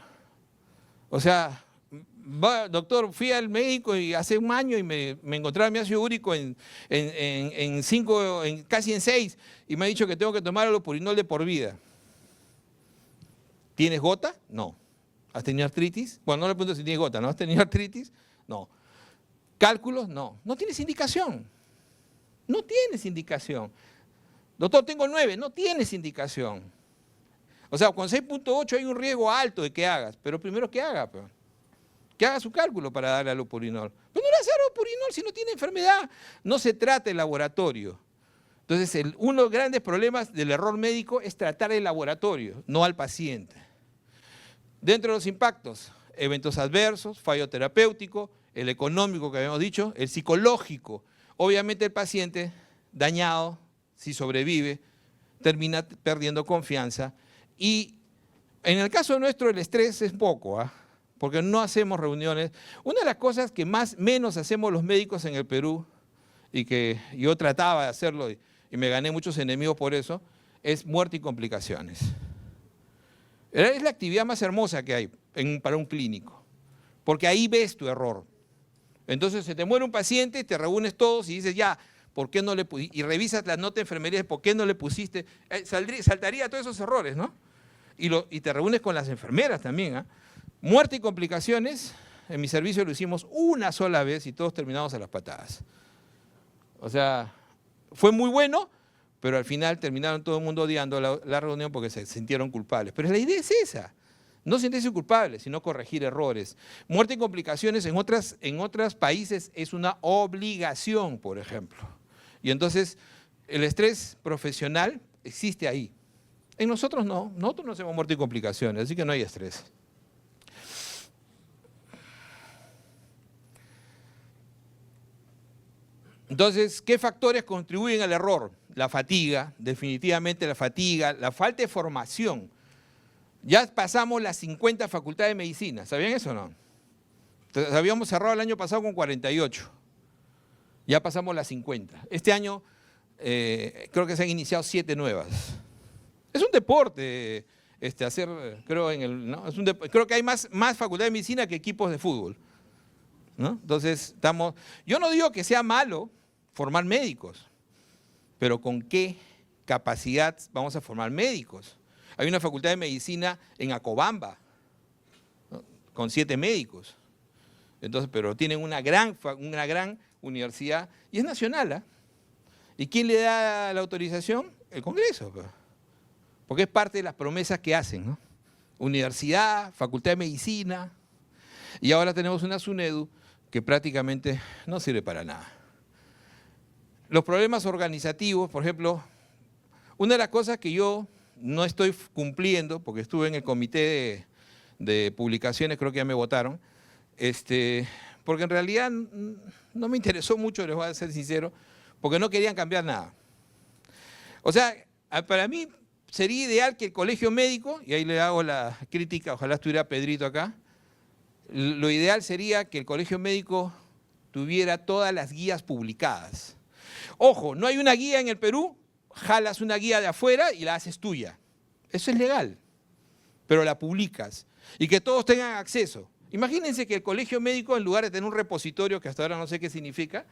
O sea, doctor, fui al médico y hace 1 año y me encontraba mi ácido úrico casi en 6 y me ha dicho que tengo que tomar alopurinol de por vida. ¿Tienes gota? No. ¿Has tenido artritis? Bueno, no le pregunto si tienes gota, ¿no? ¿Has tenido artritis? No. ¿Cálculos? No. No tienes indicación. No tienes indicación. Doctor, tengo 9. No tienes indicación. O sea, con 6.8 hay un riesgo alto de que hagas, pero primero que haga, pues. Que haga su cálculo para darle alopurinol. Pero no le hace alopurinol si no tiene enfermedad. No se trata el laboratorio. Entonces, uno de los grandes problemas del error médico es tratar el laboratorio, no al paciente. Dentro de los impactos, eventos adversos, fallo terapéutico, el económico que habíamos dicho, el psicológico. Obviamente el paciente dañado, si sobrevive, termina perdiendo confianza. Y en el caso nuestro el estrés es poco, porque no hacemos reuniones. Una de las cosas que menos hacemos los médicos en el Perú, y que yo trataba de hacerlo y me gané muchos enemigos por eso, es muerte y complicaciones. Es la actividad más hermosa que hay para un clínico, porque ahí ves tu error. Entonces se te muere un paciente, te reúnes todos y dices, ya, ¿por qué no le pusiste? Y revisas la nota de enfermería, ¿por qué no le pusiste? Saltaría todos esos errores, ¿no? Y te reúnes con las enfermeras también. Muerte y complicaciones, en mi servicio lo hicimos una sola vez y todos terminamos a las patadas. O sea, fue muy bueno, pero al final terminaron todo el mundo odiando la reunión porque se sintieron culpables. Pero la idea es esa, no sentirse culpables, sino corregir errores. Muerte y complicaciones en otros países es una obligación, por ejemplo. Y entonces el estrés profesional existe ahí. En nosotros no hacemos muerte y complicaciones, así que no hay estrés. Entonces, ¿qué factores contribuyen al error? La fatiga, definitivamente la fatiga, la falta de formación. Ya pasamos las 50 facultades de medicina, ¿sabían eso o no? Entonces, habíamos cerrado el año pasado con 48, ya pasamos las 50. Este año creo que se han iniciado 7 nuevas. Es un deporte creo que hay más facultades de medicina que equipos de fútbol, ¿no? Entonces, yo no digo que sea malo formar médicos, pero ¿con qué capacidad vamos a formar médicos? Hay una facultad de medicina en Acobamba, ¿no? Con 7 médicos. Entonces, pero tienen una gran universidad y es nacional. ¿Y quién le da la autorización? El Congreso, porque es parte de las promesas que hacen, ¿no? Universidad, facultad de medicina, y ahora tenemos una SUNEDU que prácticamente no sirve para nada. Los problemas organizativos, por ejemplo, una de las cosas que yo no estoy cumpliendo, porque estuve en el comité de publicaciones, creo que ya me votaron, porque en realidad no me interesó mucho, les voy a ser sincero, porque no querían cambiar nada. O sea, para mí sería ideal que el colegio médico, y ahí le hago la crítica, ojalá estuviera Pedrito acá, lo ideal sería que el colegio médico tuviera todas las guías publicadas. Ojo, no hay una guía en el Perú, jalas una guía de afuera y la haces tuya. Eso es legal, pero la publicas y que todos tengan acceso. Imagínense que el colegio médico, en lugar de tener un repositorio, que hasta ahora no sé qué significa,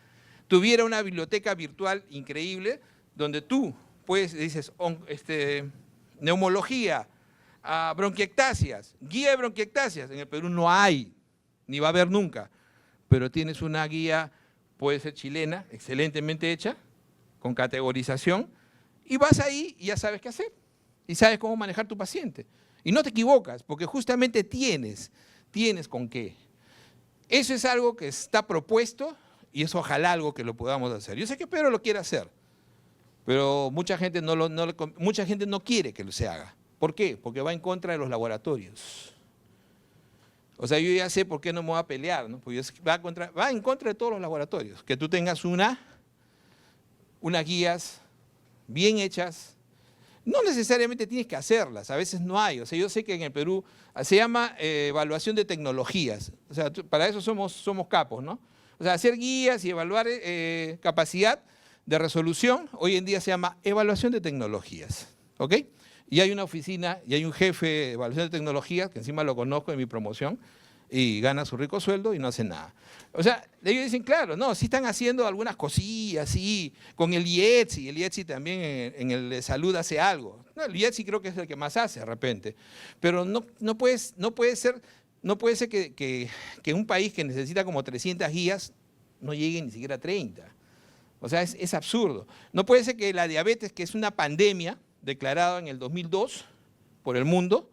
tuviera una biblioteca virtual increíble donde tú dices, neumología, bronquiectasias, guía de bronquiectasias. En el Perú no hay, ni va a haber nunca, pero tienes una guía, puede ser chilena, excelentemente hecha, con categorización, y vas ahí y ya sabes qué hacer, y sabes cómo manejar tu paciente. Y no te equivocas, porque justamente tienes con qué. Eso es algo que está propuesto y es ojalá algo que lo podamos hacer. Yo sé que Pedro lo quiere hacer, pero mucha gente no quiere que se haga. ¿Por qué? Porque va en contra de los laboratorios. O sea, yo ya sé por qué no me voy a pelear, ¿no? Porque va en contra de todos los laboratorios. Que tú tengas unas guías bien hechas. No necesariamente tienes que hacerlas, a veces no hay. O sea, yo sé que en el Perú se llama evaluación de tecnologías. O sea, para eso somos capos, ¿no? O sea, hacer guías y evaluar capacidad de resolución, hoy en día se llama evaluación de tecnologías, ¿ok? Y hay una oficina y hay un jefe de evaluación de tecnologías, que encima lo conozco en mi promoción, y gana su rico sueldo y no hace nada. O sea, ellos dicen, claro, no, sí están haciendo algunas cosillas, sí, con el IETSI, el IETSI también en el de salud hace algo. No, el IETSI creo que es el que más hace de repente, pero no puede ser que un país que necesita como 300 guías no llegue ni siquiera a 30. O sea, es absurdo. No puede ser que la diabetes, que es una pandemia declarada en el 2002 por el mundo,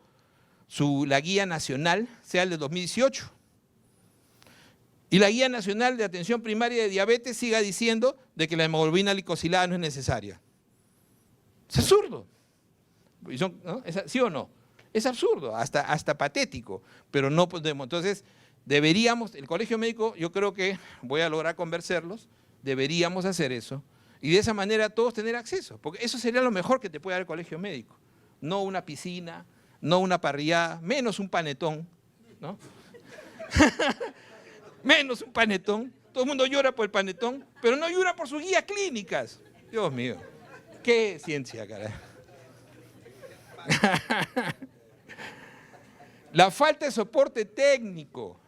la guía nacional sea el de 2018. Y la guía nacional de atención primaria de diabetes siga diciendo de que la hemoglobina glicosilada no es necesaria. Es absurdo. ¿No? ¿Sí o no? Es absurdo, hasta patético, pero no podemos. Entonces, deberíamos, el colegio médico, yo creo que voy a lograr convencerlos, deberíamos hacer eso, y de esa manera todos tener acceso, porque eso sería lo mejor que te puede dar el colegio médico. No una piscina, no una parrillada, menos un panetón, ¿no? Menos un panetón. Todo el mundo llora por el panetón, pero no llora por sus guías clínicas. Dios mío, qué ciencia, caray. La falta de soporte técnico.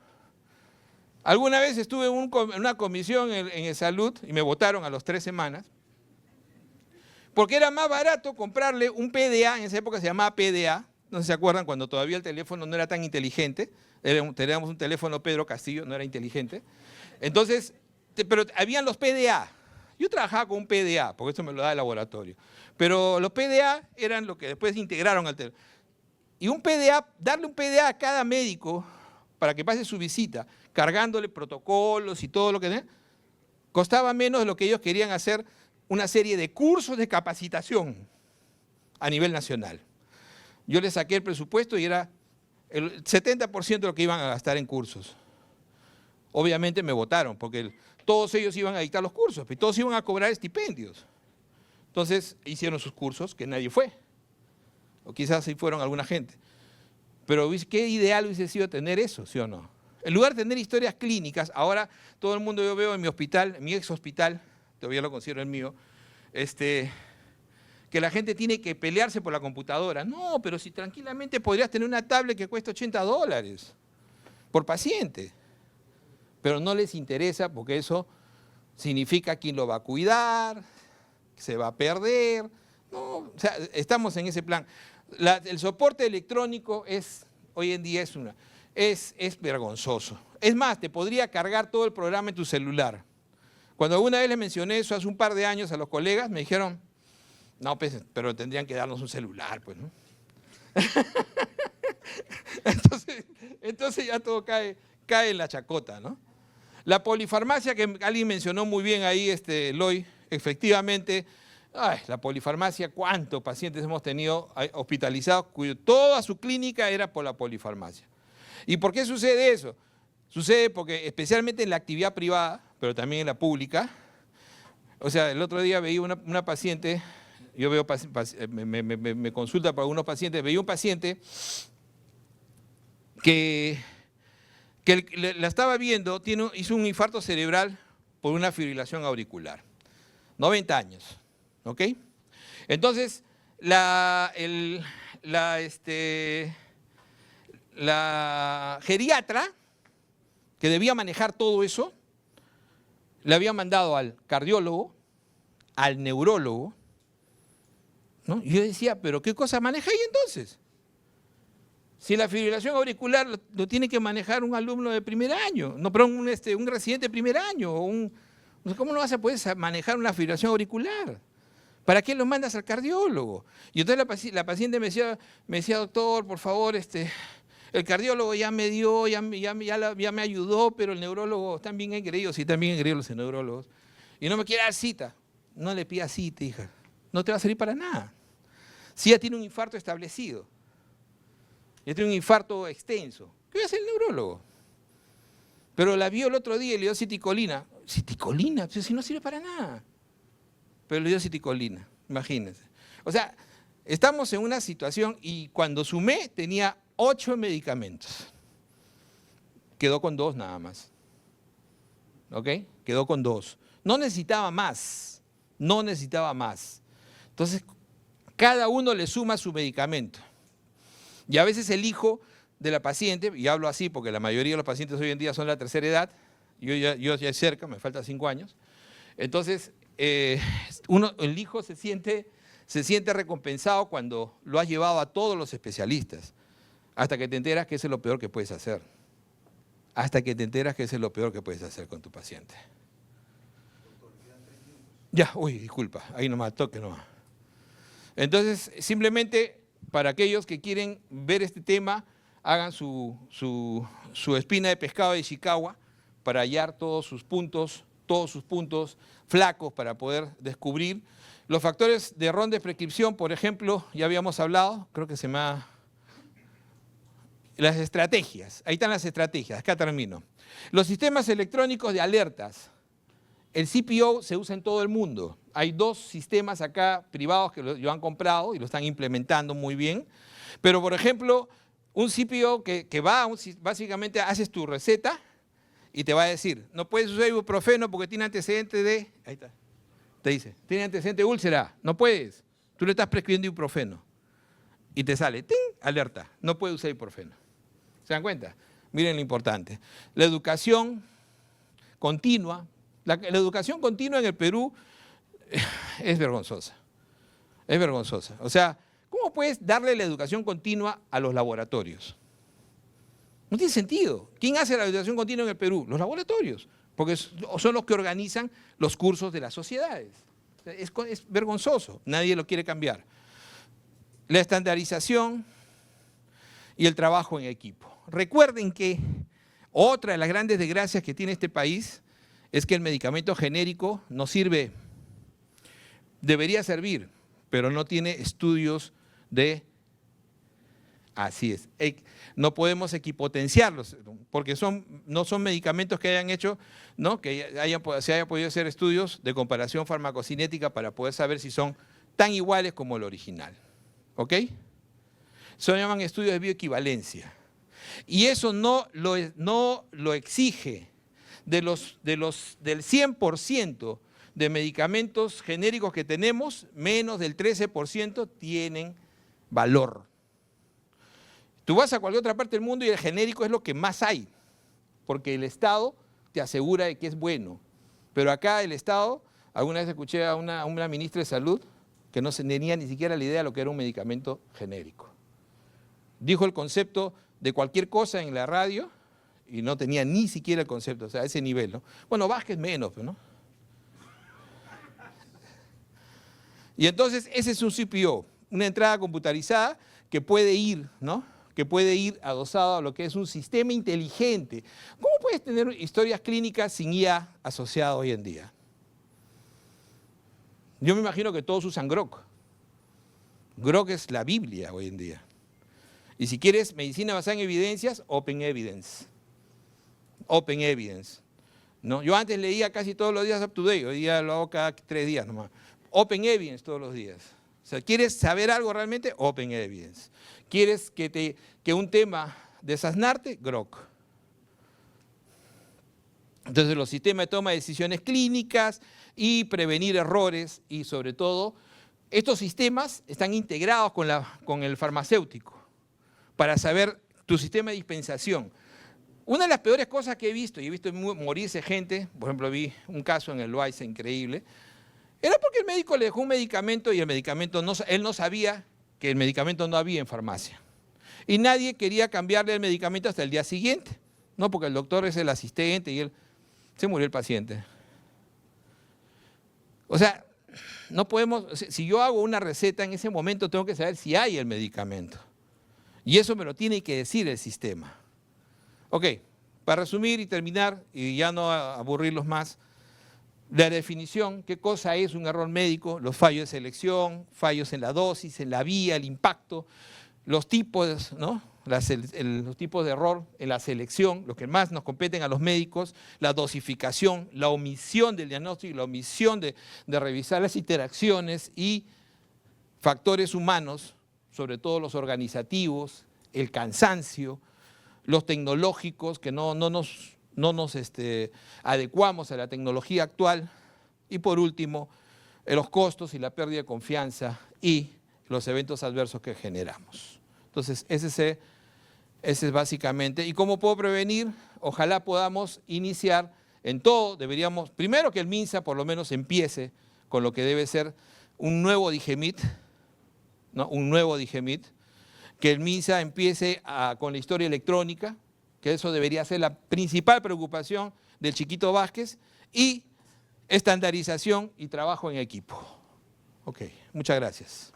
Alguna vez estuve en una comisión en salud y me votaron a las 3 semanas porque era más barato comprarle un PDA, en esa época se llamaba PDA, no sé si se acuerdan, cuando todavía el teléfono no era tan inteligente, teníamos un teléfono Pedro Castillo, no era inteligente. Entonces, pero habían los PDA. Yo trabajaba con un PDA, porque esto me lo da el laboratorio. Pero los PDA eran lo que después integraron al teléfono. Y un PDA, darle un PDA a cada médico para que pase su visita, cargándole protocolos y todo lo que tenía, costaba menos de lo que ellos querían hacer una serie de cursos de capacitación a nivel nacional. Yo les saqué el presupuesto y era el 70% de lo que iban a gastar en cursos. Obviamente me votaron, porque todos ellos iban a dictar los cursos, y todos iban a cobrar estipendios. Entonces hicieron sus cursos, que nadie fue. O quizás sí fueron alguna gente. Pero qué ideal hubiese sido tener eso, ¿sí o no? En lugar de tener historias clínicas, ahora todo el mundo, yo veo en mi hospital, en mi ex hospital, todavía lo considero el mío, que la gente tiene que pelearse por la computadora. No, pero si tranquilamente podrías tener una tablet que cuesta $80 por paciente. Pero no les interesa porque eso significa quién lo va a cuidar, se va a perder. No, o sea, estamos en ese plan. El soporte electrónico hoy en día es vergonzoso. Es más, te podría cargar todo el programa en tu celular. Cuando alguna vez les mencioné eso hace un par de años a los colegas, me dijeron, no, pues, pero tendrían que darnos un celular, pues, ¿no? Entonces ya todo cae en la chacota, ¿no? La polifarmacia que alguien mencionó muy bien ahí, Eloy, efectivamente, la polifarmacia, ¿cuántos pacientes hemos tenido hospitalizados cuyo toda su clínica era por la polifarmacia? ¿Y por qué sucede eso? Sucede porque especialmente en la actividad privada, pero también en la pública, o sea, el otro día veía una paciente, yo veo, me consulta para algunos pacientes, veía un paciente que la estaba viendo, hizo un infarto cerebral por una fibrilación auricular, 90 años, ¿ok? Entonces, la geriatra, que debía manejar todo eso, le había mandado al cardiólogo, al neurólogo, ¿no? Y yo decía, ¿pero qué cosa maneja ahí entonces? Si la fibrilación auricular lo tiene que manejar un alumno de primer año, no, pero un residente de primer año, ¿cómo no vas a poder manejar una fibrilación auricular? ¿Para qué lo mandas al cardiólogo? Y entonces la paciente me decía, doctor, por favor, el cardiólogo ya me dio, ya me ayudó, pero el neurólogo, están bien engreídos, sí, están bien engreídos los neurólogos, y no me quiere dar cita. No le pidas cita, hija, no te va a servir para nada. Si ya tiene un infarto establecido, ya tiene un infarto extenso, ¿qué va a hacer el neurólogo? Pero la vio el otro día y le dio citicolina. ¿Citicolina? Si no sirve para nada. Pero le dio citicolina, imagínense. O sea, estamos en una situación y cuando sumé tenía 8 medicamentos. Quedó con 2 nada más. ¿Ok? Quedó con 2. No necesitaba más. No necesitaba más. Entonces, cada uno le suma su medicamento. Y a veces el hijo de la paciente, y hablo así porque la mayoría de los pacientes hoy en día son de la tercera edad, yo ya cerca, me faltan 5 años, entonces el hijo se siente recompensado cuando lo has llevado a todos los especialistas, hasta que te enteras que eso es lo peor que puedes hacer. Hasta que te enteras que eso es lo peor que puedes hacer con tu paciente. Ya, uy, disculpa, ahí nomás, toque nomás. Entonces, simplemente para aquellos que quieren ver este tema, hagan su espina de pescado de Ishikawa para hallar todos sus puntos flacos para poder descubrir. Los factores de error de prescripción, por ejemplo, ya habíamos hablado, creo que se me ha Las estrategias, ahí están las estrategias, acá termino. Los sistemas electrónicos de alertas. El CPO se usa en todo el mundo. Hay 2 sistemas acá privados que lo han comprado y lo están implementando muy bien. Pero, por ejemplo, un CPO que básicamente haces tu receta y te va a decir, no puedes usar ibuprofeno porque tiene antecedentes de... Ahí está. Te dice, tiene antecedente de úlcera, no puedes. Tú le estás prescribiendo ibuprofeno. Y te sale, ¡ting!, alerta, no puedes usar ibuprofeno. ¿Se dan cuenta? Miren lo importante. La educación continua. La educación continua en el Perú es vergonzosa. Es vergonzosa. O sea, ¿cómo puedes darle la educación continua a los laboratorios? No tiene sentido. ¿Quién hace la educación continua en el Perú? Los laboratorios, porque son los que organizan los cursos de las sociedades. Es vergonzoso, nadie lo quiere cambiar. La estandarización y el trabajo en equipo. Recuerden que otra de las grandes desgracias que tiene este país es que el medicamento genérico no sirve, debería servir, pero no tiene estudios de... Así es, no podemos equipotenciarlos, porque no son medicamentos que hayan hecho, ¿no?, que se hayan podido hacer estudios de comparación farmacocinética para poder saber si son tan iguales como el original. ¿Ok? Se llaman estudios de bioequivalencia. Y eso no lo exige del 100% de medicamentos genéricos que tenemos, menos del 13% tienen valor. Tú vas a cualquier otra parte del mundo y el genérico es lo que más hay, porque el Estado te asegura de que es bueno. Pero acá el Estado, alguna vez escuché a una ministra de Salud que no tenía ni siquiera la idea de lo que era un medicamento genérico. Dijo el concepto de cualquier cosa en la radio y no tenía ni siquiera el concepto, o sea, a ese nivel, ¿no? Bueno, Vázquez menos, ¿no? Y entonces ese es un CPO, una entrada computarizada que puede ir, ¿no?, que puede ir adosado a lo que es un sistema inteligente. ¿Cómo puedes tener historias clínicas sin IA asociado hoy en día? Yo me imagino que todos usan Grok. Grok es la Biblia hoy en día. Y si quieres medicina basada en evidencias, Open Evidence. Open Evidence, ¿no? Yo antes leía casi todos los días UpToDate, hoy día lo hago cada 3 días nomás. Open Evidence todos los días. O sea, ¿quieres saber algo realmente? Open Evidence. ¿Quieres que un tema desasnarte? Grok. Entonces los sistemas de toma de decisiones clínicas y prevenir errores y sobre todo, estos sistemas están integrados con el farmacéutico para saber tu sistema de dispensación. Una de las peores cosas que he visto, y he visto morirse gente, por ejemplo vi un caso en el Loaiza increíble, era porque el médico le dejó un medicamento y el medicamento él no sabía que el medicamento no había en farmacia. Y nadie quería cambiarle el medicamento hasta el día siguiente, ¿no? Porque el doctor es el asistente y se murió el paciente. O sea, no podemos, si yo hago una receta en ese momento tengo que saber si hay el medicamento. Y eso me lo tiene que decir el sistema. Ok, para resumir y terminar, y ya no aburrirlos más, la definición, qué cosa es un error médico, los fallos de selección, fallos en la dosis, en la vía, el impacto, los tipos, ¿no?, los tipos de error en la selección, lo que más nos competen a los médicos, la dosificación, la omisión del diagnóstico, la omisión de revisar las interacciones y factores humanos, sobre todo los organizativos, el cansancio, los tecnológicos que no nos adecuamos a la tecnología actual y por último los costos y la pérdida de confianza y los eventos adversos que generamos. Entonces ese es básicamente, ¿y cómo puedo prevenir? Ojalá podamos iniciar en todo, deberíamos, primero que el MINSA por lo menos empiece con lo que debe ser un nuevo DIGEMIT, ¿no?, un nuevo DIGEMIT, que el MINSA empiece con la historia electrónica, que eso debería ser la principal preocupación del chiquito Vázquez, y estandarización y trabajo en equipo. Ok, muchas gracias.